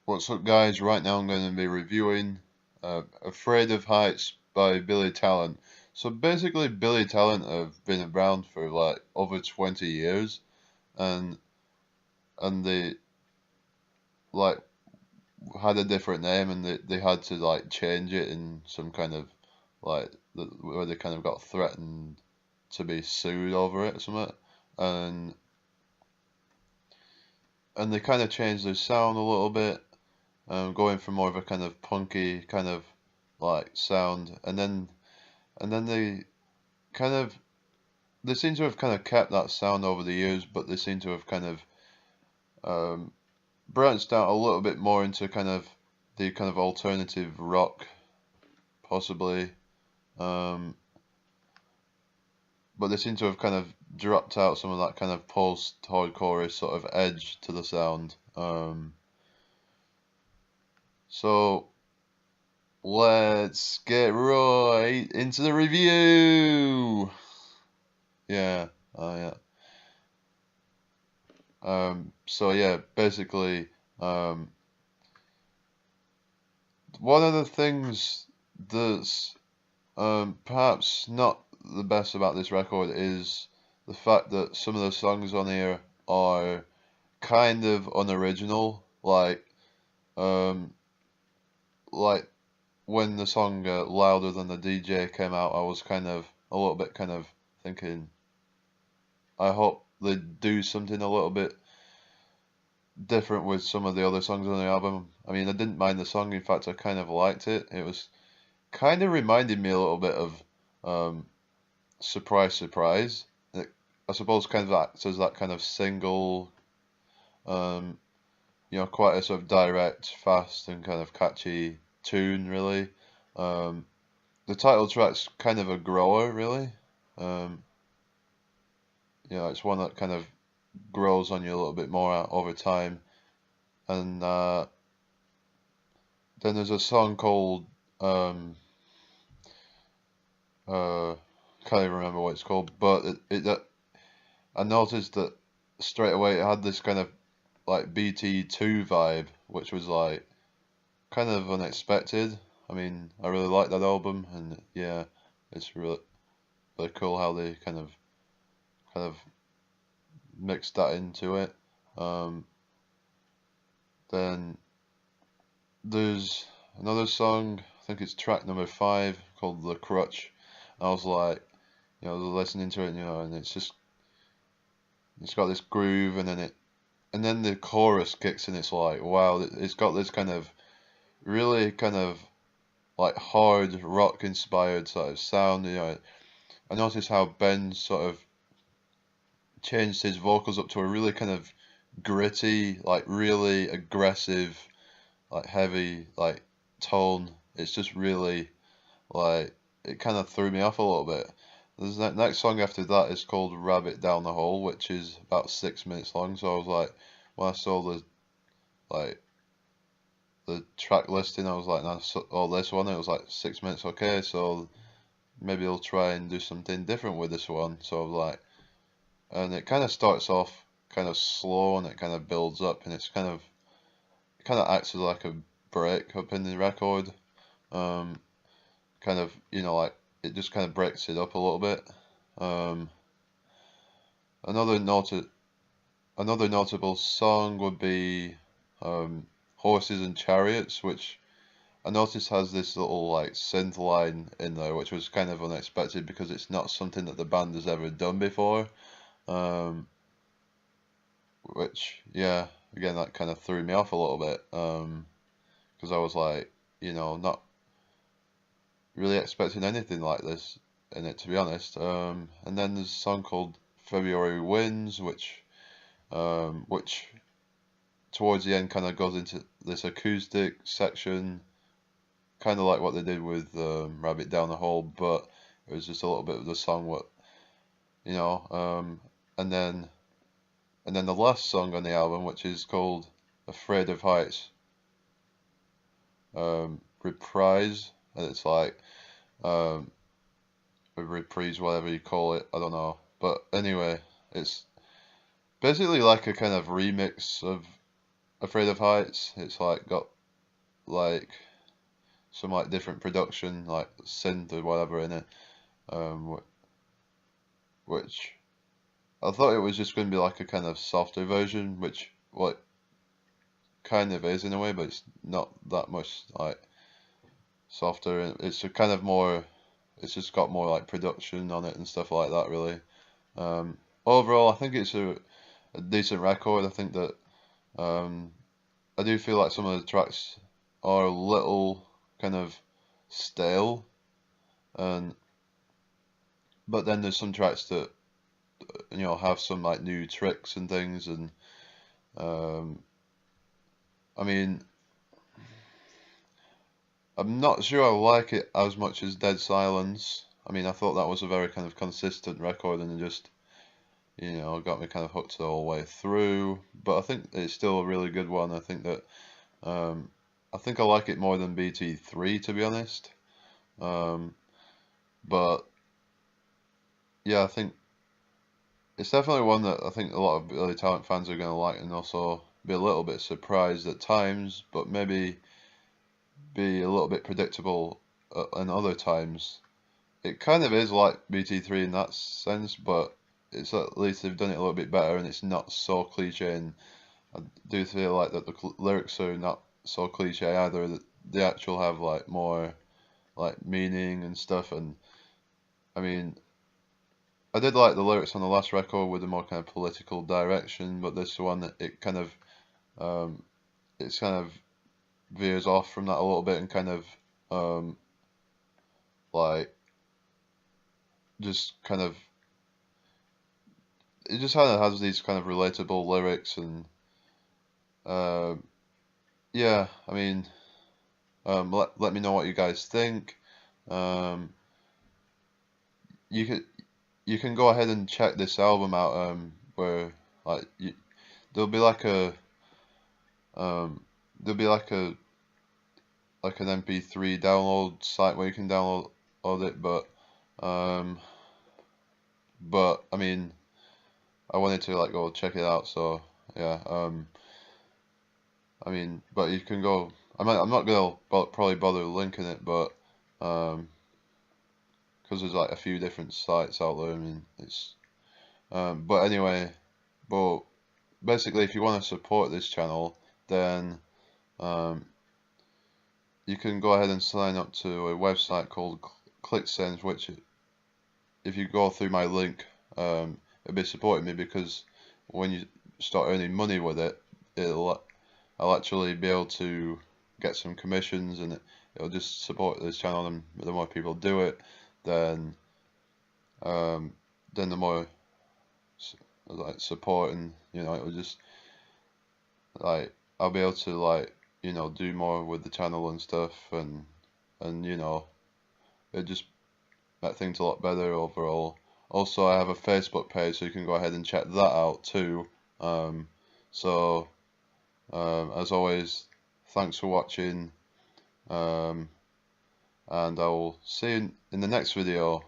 What's up, guys? Right now I'm going to be reviewing Afraid of Heights by Billy Talent. So basically Billy Talent have been around for like over 20 years, and they like had a different name, and they had to like change it in some kind of where they kind of got threatened to be sued over it or something. And they kind of changed their sound a little bit, going for more of a kind of punky kind of like sound, and then they kind of they seem to have kind of kept that sound over the years, but they seem to have kind of branched out a little bit more into kind of the kind of alternative rock, possibly. Um, but they seem to have kind of dropped out some of that kind of post-hardcore sort of edge to the sound. So let's get right into the review. Yeah, yeah. So yeah, basically, one of the things that's perhaps not the best about this record is the fact that some of the songs on here are kind of unoriginal. Um, like when the song "Louder Than the DJ" came out, I was kind of a little bit kind of thinking, I hope they do something a little bit different with some of the other songs on the album. I mean, I didn't mind the song. In fact, I kind of liked it. It was kind of reminded me a little bit of Surprise Surprise. I suppose kind of acts as that kind of single, um, quite a sort of direct, fast, and kind of catchy tune, really. Um, the title track's kind of a grower, really. Um, it's one that kind of grows on you a little bit more over time. And then there's a song called uh, can't even remember what it's called, but I noticed that straight away it had this kind of like BT2 vibe, which was like kind of unexpected. I mean, I really like that album, and yeah, it's really cool how they kind of mixed that into it. Um, then there's another song, I think it's track number 5, called The Crutch. I was like, listening to it, and it's got this groove, and then the chorus kicks in. It's like, wow, it's got this kind of really kind of like hard rock inspired sort of sound. I noticed how Ben sort of changed his vocals up to a really kind of gritty, like really aggressive, like heavy, like tone. It's just really like it kind of threw me off a little bit. There's that next song after that is called Rabbit Down the Hole, which is about 6 minutes long. So I was like, when I saw like the track listing, I was like, no, oh, this one, it was like 6 minutes. Okay, so maybe they'll try and do something different with this one. So I was like, and it kind of starts off kind of slow, and it kind of builds up, and it kind of acts as like a break up in the record. Kind of, like it just kind of breaks it up a little bit. Um, another notable song would be Horses and Chariots, which I noticed has this little like synth line in there, which was kind of unexpected because it's not something that the band has ever done before. Which, yeah, again, that kind of threw me off a little bit, because I was like, not really expecting anything like this in it, to be honest. And then there's a song called February Winds, which towards the end kind of goes into this acoustic section, kind of like what they did with Rabbit Down the Hole, but it was just a little bit of the song, and then the last song on the album, which is called Afraid of Heights, reprise, and it's like a reprise, whatever you call it, I don't know. But anyway, it's basically like a kind of remix of Afraid of Heights. It's like got like some like different production, like synth or whatever in it, which I thought it was just going to be like a kind of softer version, which what kind of is in a way, but it's not that much like softer. It's a kind of more. It's just got more like production on it and stuff like that, really. Overall, I think it's a decent record. I think that I do feel like some of the tracks are a little kind of stale, and but then there's some tracks that have some like new tricks and things, and I mean, I'm not sure I like it as much as Dead Silence. I mean, I thought that was a very kind of consistent record, and it just got me kind of hooked the whole way through. But I think it's still a really good one. I think that I think I like it more than BT3, to be honest. But yeah, I think it's definitely one that I think a lot of Billy Talent fans are going to like, and also be a little bit surprised at times, but maybe be a little bit predictable in other times. It kind of is like BT3 in that sense, but it's at least they've done it a little bit better, and it's not so cliche. And I do feel like that the lyrics are not so cliche either. That they actually have like more like meaning and stuff. And I mean, I did like the lyrics on the last record with a more kind of political direction, but this one it kind of it's kind of veers off from that a little bit and kind of like just kind of it just kind of has these kind of relatable lyrics, and yeah, I mean, let me know what you guys think. You can go ahead and check this album out, where like there'll be like a there'll be like a like an MP3 download site where you can download it, but I mean, I wanted to like go check it out, so yeah. I mean, but you can go. I'm not gonna probably bother linking it, but because there's like a few different sites out there. I mean, it's but anyway, but basically, if you want to support this channel, then you can go ahead and sign up to a website called ClickSense, which if you go through my link, it'll be supporting me, because when you start earning money with it, I'll actually be able to get some commissions, and it'll just support this channel. And the more people do it, then the more like support, and it'll just like I'll be able to like do more with the channel and stuff, and it just make things a lot better overall. Also, I have a Facebook page, so you can go ahead and check that out too. So as always, thanks for watching, and I will see you in the next video.